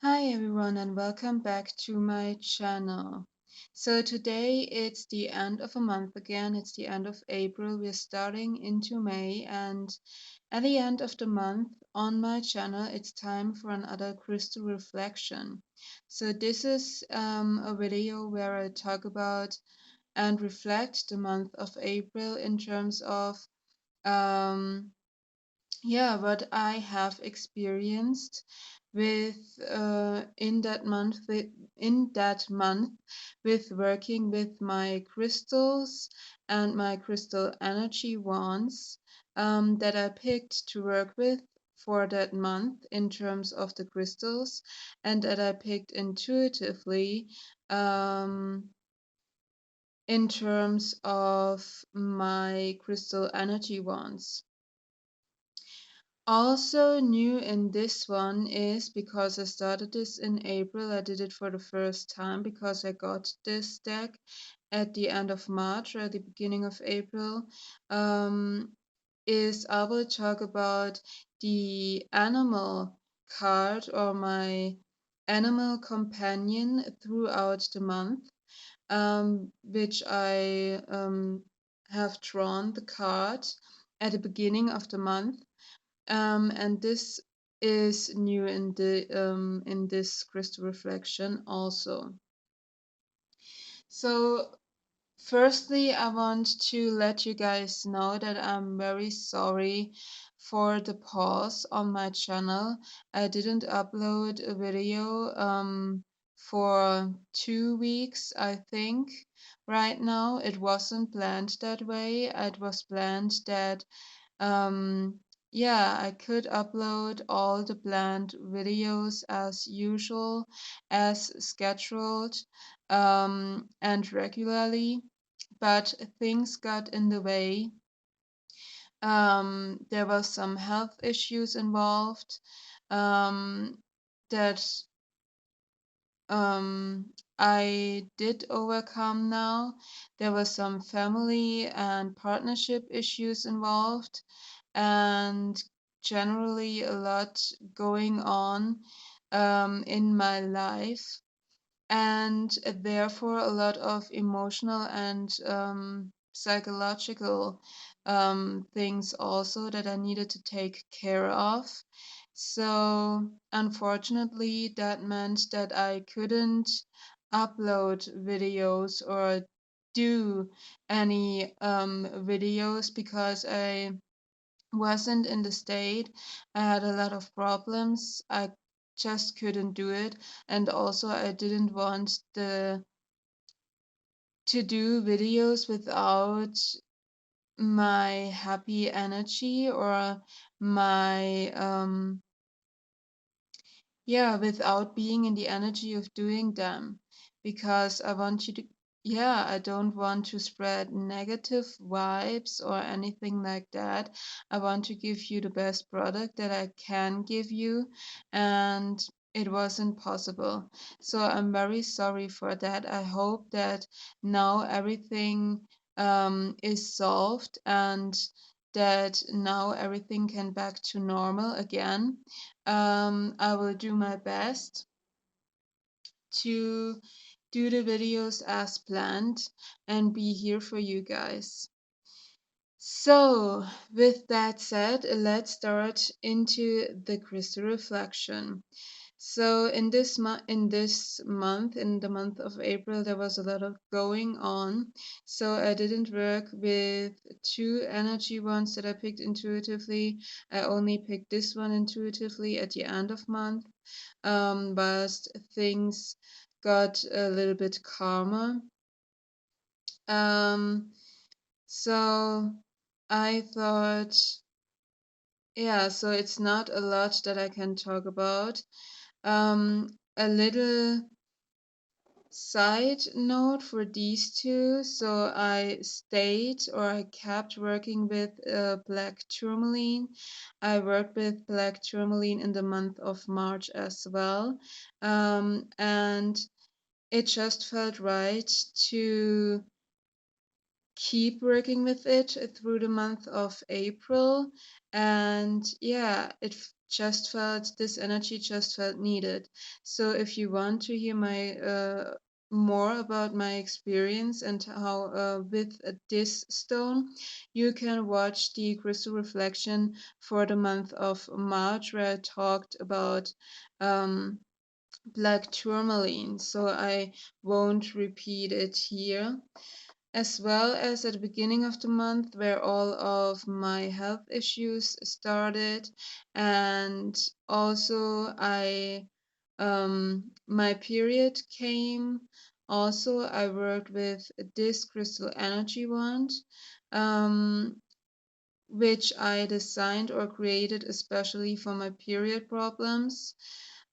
Hi everyone and welcome back to my channel. So today it's the end of a month again, it's the end of April, we're starting into May, and at the end of the month on my channel it's time for another crystal reflection. So this is a video where I talk about and reflect the month of April in terms of um, what I have experienced with in that month with working with my crystals and my crystal energy wands that I picked to work with for that month in terms of the crystals, and that I picked intuitively um, in terms of my crystal energy wands. Also new in this one is because I started this in April, I did it for the first time because I got this deck at the end of March or at the beginning of April, is I will talk about the animal card or my animal companion throughout the month, which I have drawn the card at the beginning of the month, and this is new in this crystal reflection also. So firstly, I want to let you guys know that I'm very sorry for the pause on my channel. I didn't upload a video for 2 weeks, I think. Right now, it wasn't planned that way. It was planned that I could upload all the planned videos as usual, as scheduled, and regularly, but things got in the way. There was some health issues involved that I did overcome now. There was some family and partnership issues involved, and generally a lot going on in my life, and therefore a lot of emotional and psychological things also that I needed to take care of. So unfortunately, that meant that I couldn't upload videos or do any videos because I wasn't in the state. I had a lot of problems. I just couldn't do it. And also I didn't want the to do videos without my happy energy or my without being in the energy of doing them, because I want you to, I don't want to spread negative vibes or anything like that. I want to give you the best product that I can give you, and it wasn't possible. So I'm very sorry for that. I hope that now everything is solved and that now everything can back to normal again. I will do my best to do the videos as planned and be here for you guys. So, with that said, let's start into the crystal reflection. So in the month of April, there was a lot of going on. So I didn't work with two energy ones that I picked intuitively. I only picked this one intuitively at the end of month. But things got a little bit calmer. Um, so I thought, so it's not a lot that I can talk about. A little side note for these two. So I kept working with black tourmaline. I worked with black tourmaline in the month of March as well. And it just felt right to keep working with it through the month of April. And this energy just felt needed. So if you want to hear my more about my experience and how with this stone, you can watch the crystal reflection for the month of March, where I talked about um, black tourmaline. So I won't repeat it here, as well as at the beginning of the month where all of my health issues started, and also I my period came. Also, I worked with this crystal energy wand, um, which I designed or created especially for my period problems.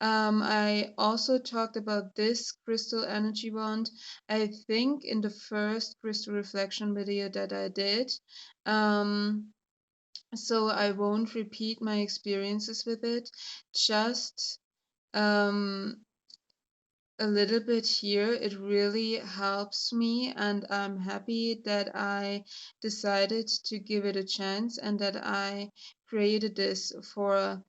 I also talked about this crystal energy wand, I think, in the first crystal reflection video that I did. Um, so I won't repeat my experiences with it, just a little bit here. It really helps me, and I'm happy that I decided to give it a chance and that I created this for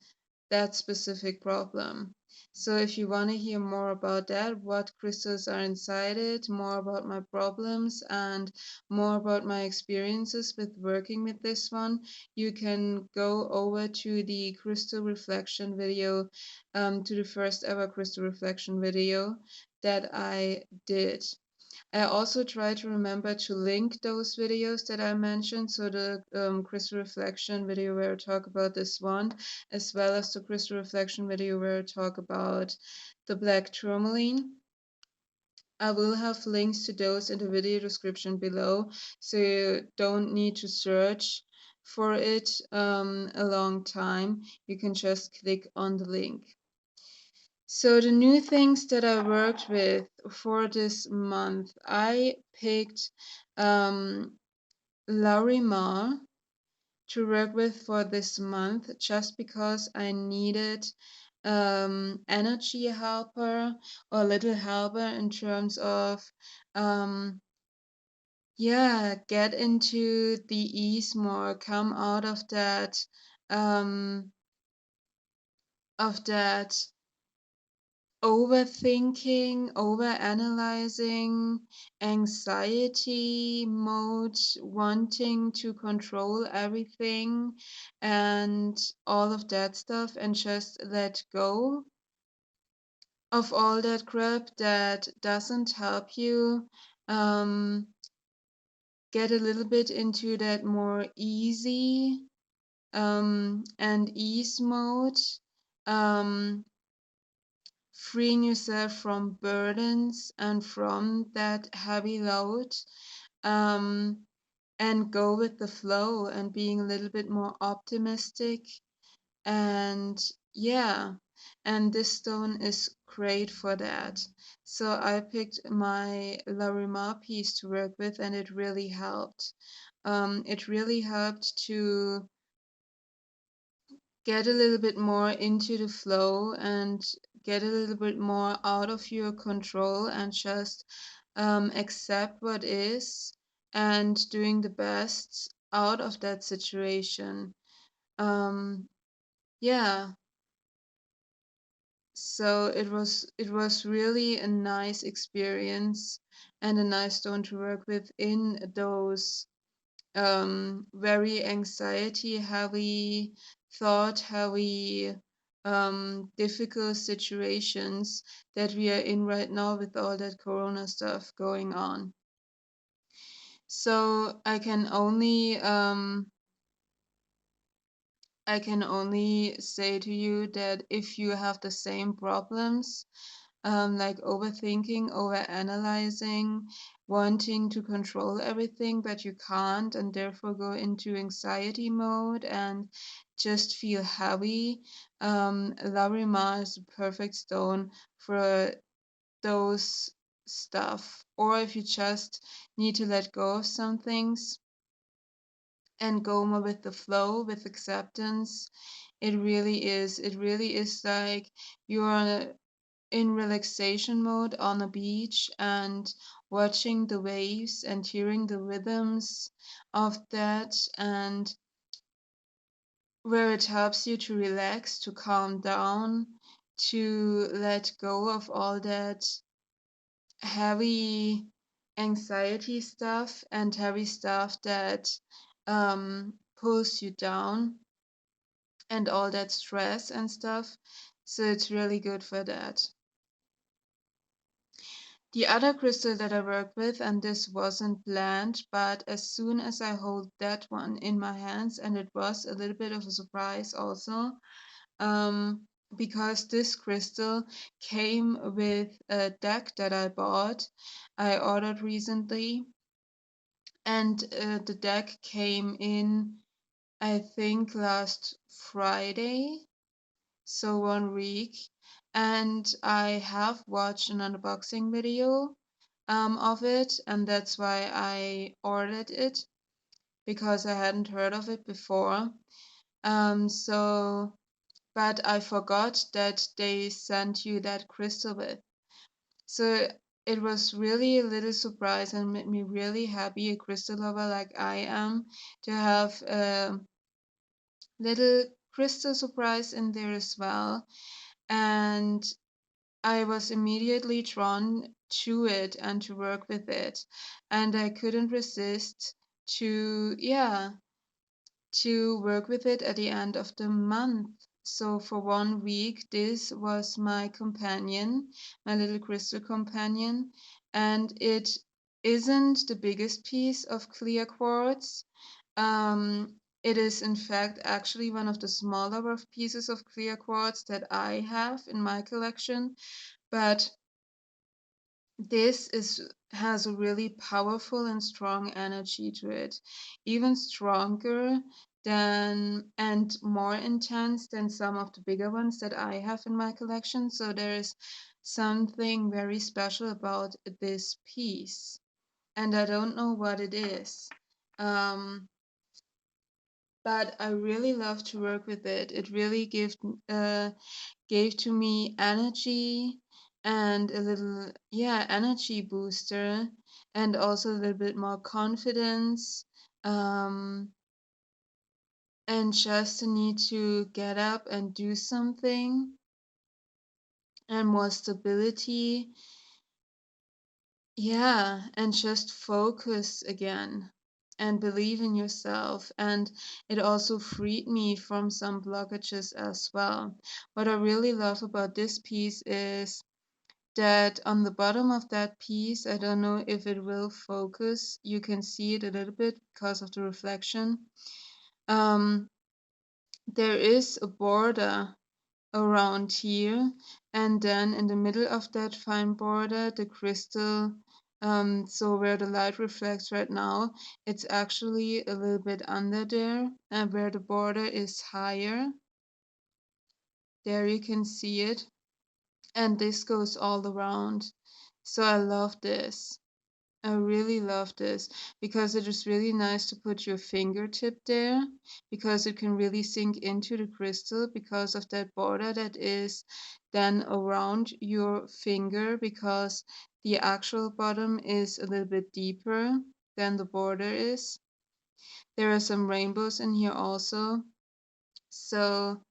that specific problem. So if you want to hear more about that, what crystals are inside it, more about my problems, and more about my experiences with working with this one, you can go over to the crystal reflection video, to the first ever crystal reflection video that I did. I also try to remember to link those videos that I mentioned. So the crystal reflection video where I talk about this one, as well as the crystal reflection video where I talk about the black tourmaline. I will have links to those in the video description below, so you don't need to search for it a long time. You can just click on the link. So the new things that I worked with for this month, I picked larimar to work with for this month, just because I needed energy helper or little helper in terms of get into the ease more, come out um of that overthinking, overanalyzing, anxiety mode, wanting to control everything, and all of that stuff, and just let go of all that crap that doesn't help you. Um, get a little bit into that more easy and ease mode. Um, freeing yourself from burdens and from that heavy load, um, and go with the flow and being a little bit more optimistic. And yeah, and this stone is great for that. So I picked my larimar piece to work with, and it really helped. It really helped to get a little bit more into the flow and get a little bit more out of your control, and just accept what is and doing the best out of that situation. Um, yeah, so it was really a nice experience and a nice stone to work with in those very anxiety heavy, thought heavy, difficult situations that we are in right now with all that corona stuff going on. So I can only say to you that if you have the same problems, like overthinking, overanalyzing, wanting to control everything, but you can't, and therefore go into anxiety mode and just feel heavy, Larimar is a perfect stone for those stuff. Or if you just need to let go of some things and go more with the flow, with acceptance, it really is like you're in relaxation mode on a beach and watching the waves and hearing the rhythms of that, and where it helps you to relax, to calm down, to let go of all that heavy anxiety stuff and heavy stuff that pulls you down and all that stress and stuff. So it's really good for that. The other crystal that I work with, and this wasn't planned, but as soon as I hold that one in my hands, and it was a little bit of a surprise also, um, because this crystal came with a deck that I ordered recently, and the deck came in, I think, last Friday, so 1 week. And I have watched an unboxing video of it, and that's why I ordered it, because I hadn't heard of it before. So, but I forgot that they sent you that crystal with. So it was really a little surprise and made me really happy, a crystal lover like I am, to have a little crystal surprise in there as well. And I was immediately drawn to it and to work with it. And I couldn't resist to, yeah, to work with it at the end of the month. So for 1 week, this was my companion, my little crystal companion. And it isn't the biggest piece of clear quartz. It is, in fact, actually one of the smaller of pieces of clear quartz that I have in my collection. But this has a really powerful and strong energy to it, even stronger than and more intense than some of the bigger ones that I have in my collection. So there is something very special about this piece, and I don't know what it is. Um, but I really love to work with it. It really gave to me energy and a little, yeah, energy booster, and also a little bit more confidence, um, and just the need to get up and do something, and more stability, yeah, and just focus again and believe in yourself. And it also freed me from some blockages as well. What I really love about this piece is that on the bottom of that piece, I don't know if it will focus, you can see it a little bit because of the reflection. Um, there is a border around here, and then in the middle of that fine border, the crystal, so where the light reflects right now, it's actually a little bit under there, and where the border is higher, there you can see it, and this goes all around. So I love this. I really love this because it is really nice to put your fingertip there, because it can really sink into the crystal because of that border that is then around your finger, because the actual bottom is a little bit deeper than the border is. There are some rainbows in here also. So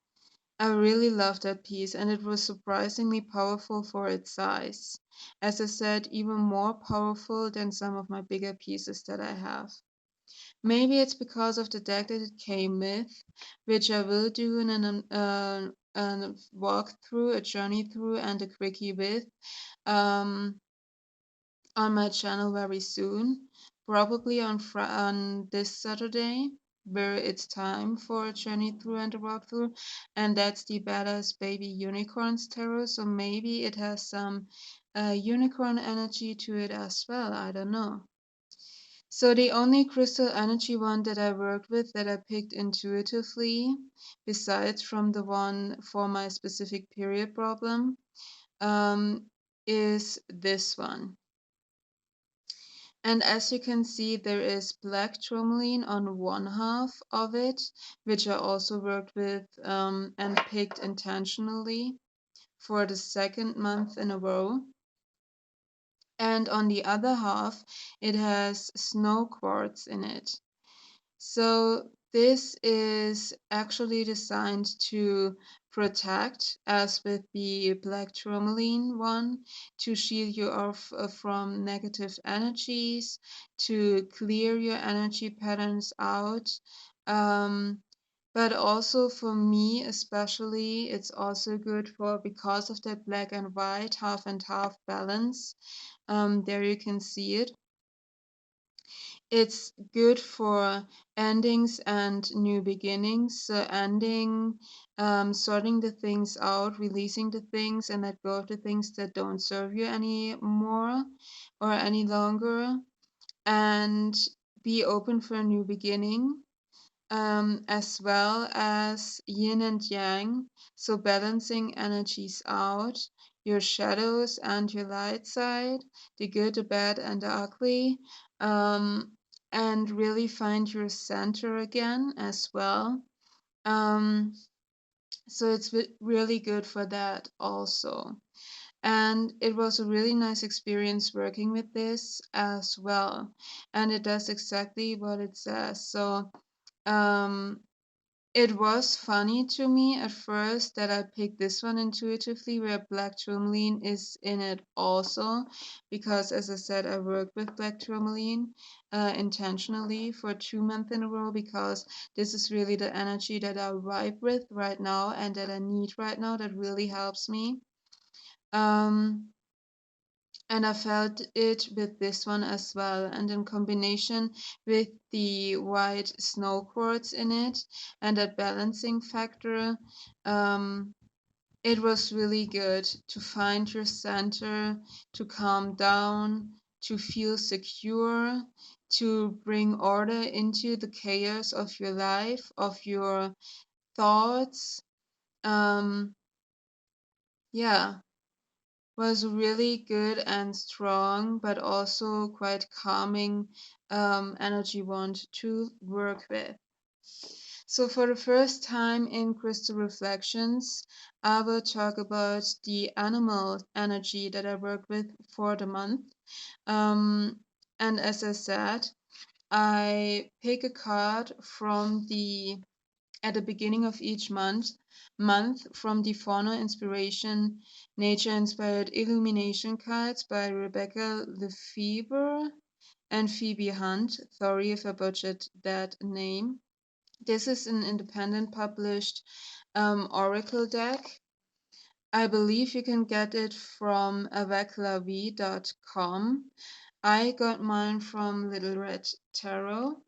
I really loved that piece, and it was surprisingly powerful for its size. As I said, even more powerful than some of my bigger pieces that I have. Maybe it's because of the deck that it came with, which I will do in a walkthrough, a journey through, and a quickie with um, on my channel very soon. Probably on this Saturday, where it's time for a journey through and a walkthrough, and that's the Badass Baby Unicorns Tarot. So maybe it has some unicorn energy to it as well. I don't know. So the only crystal energy one that I worked with that I picked intuitively, besides from the one for my specific period problem, is this one. And as you can see, there is Plectrum Lien on one half of it, which I also worked with and picked intentionally for the second month in a row. And on the other half, it has snow quartz in it. So This is actually designed to protect, as with the black tourmaline one, to shield you off from negative energies, to clear your energy patterns out. Um, but also for me, especially, it's also good for because of that black and white, half and half balance. There you can see it. It's good for endings and new beginnings. So ending, sorting the things out, releasing the things, and let go of the things that don't serve you anymore or any longer, and be open for a new beginning, as well as yin and yang, so balancing energies out, your shadows and your light side, the good, the bad, and the ugly, and really find your center again as well. Um, so it's really good for that also. And it was a really nice experience working with this as well. And it does exactly what it says. So, um, it was funny to me at first that I picked this one intuitively, where black tourmaline is in it also, because as I said, I worked with black tourmaline intentionally for 2 months in a row, because this is really the energy that I vibe with right now and that I need right now. That really helps me. Um, and I felt it with this one as well. And in combination with the white snow quartz in it and that balancing factor, um, it was really good to find your center, to calm down, to feel secure, to bring order into the chaos of your life, of your thoughts. Um, yeah, was really good and strong, but also quite calming energy wand to work with. So for the first time in Crystal Reflections, I will talk about the animal energy that I work with for the month. And as I said, I pick a card from the at the beginning of each month from the Fauna Inspiration Nature Inspired Illumination cards by Rebecca Lefebvre and Phoebe Hunt. Sorry if I butchered that name. This is an independent published oracle deck. I believe you can get it from avaclav.com. I got mine from Little Red Tarot.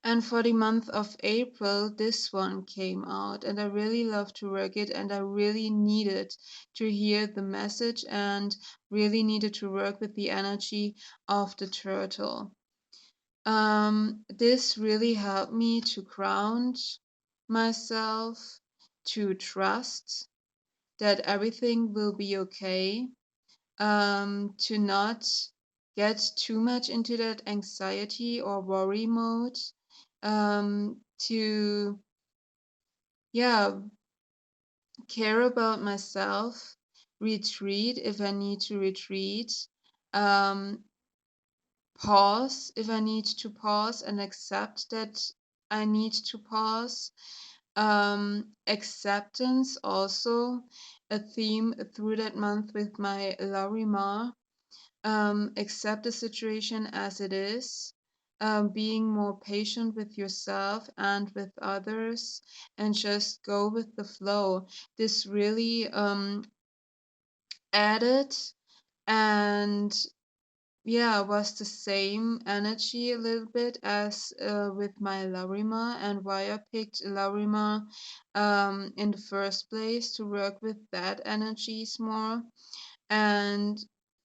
And for the month of April, this one came out, and I really love to work it, and I really needed to hear the message and really needed to work with the energy of the turtle. This really helped me to ground myself, to trust that everything will be okay, to not get too much into that anxiety or worry mode, to yeah, care about myself, retreat if I need to retreat, um, pause if I need to pause and accept that I need to pause. Acceptance also a theme through that month with my larimar. Accept the situation as it is, being more patient with yourself and with others, and just go with the flow. This really added, and yeah, was the same energy a little bit as with my larimar, and why I picked larimar in the first place, to work with that energies more. And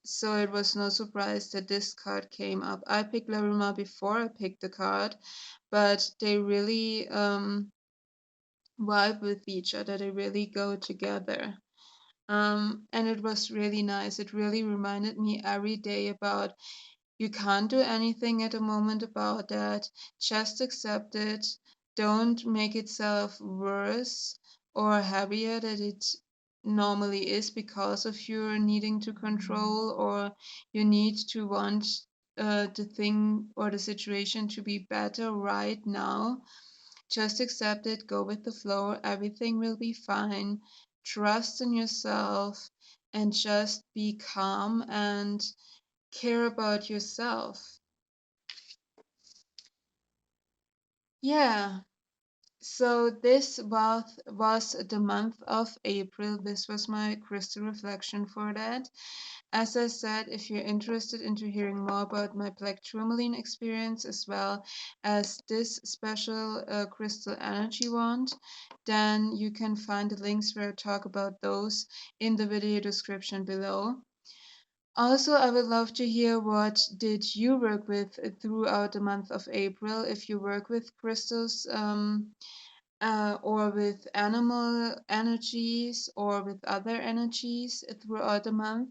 so it was no surprise that this card came up. I picked Larimar before I picked the card, but they really vibe with each other. They really go together. And it was really nice. It really reminded me every day about you can't do anything at the moment about that. Just accept it. Don't make itself worse or heavier that it normally is because of your needing to control or you need to want the thing or the situation to be better right now, just accept it, go with the flow, everything will be fine. Trust in yourself and just be calm and care about yourself. Yeah. So this was the month of April. This was my crystal reflection for that. As I said, if you're interested into hearing more about my Plectrum Lien experience as well as this special crystal energy wand, then you can find the links where I talk about those in the video description below. Also, I would love to hear what did you work with throughout the month of April, if you work with crystals, or with animal energies or with other energies throughout the month.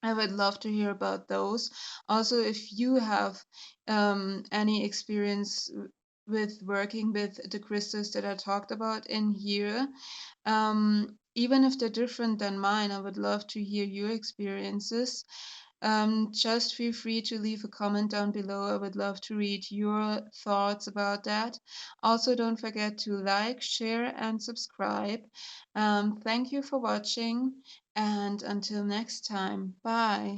I would love to hear about those. Also, if you have any experience with working with the crystals that I talked about in here, even if they're different than mine, I would love to hear your experiences. Just feel free to leave a comment down below. I would love to read your thoughts about that. Also, don't forget to like, share, and subscribe. Thank you for watching, and until next time, bye.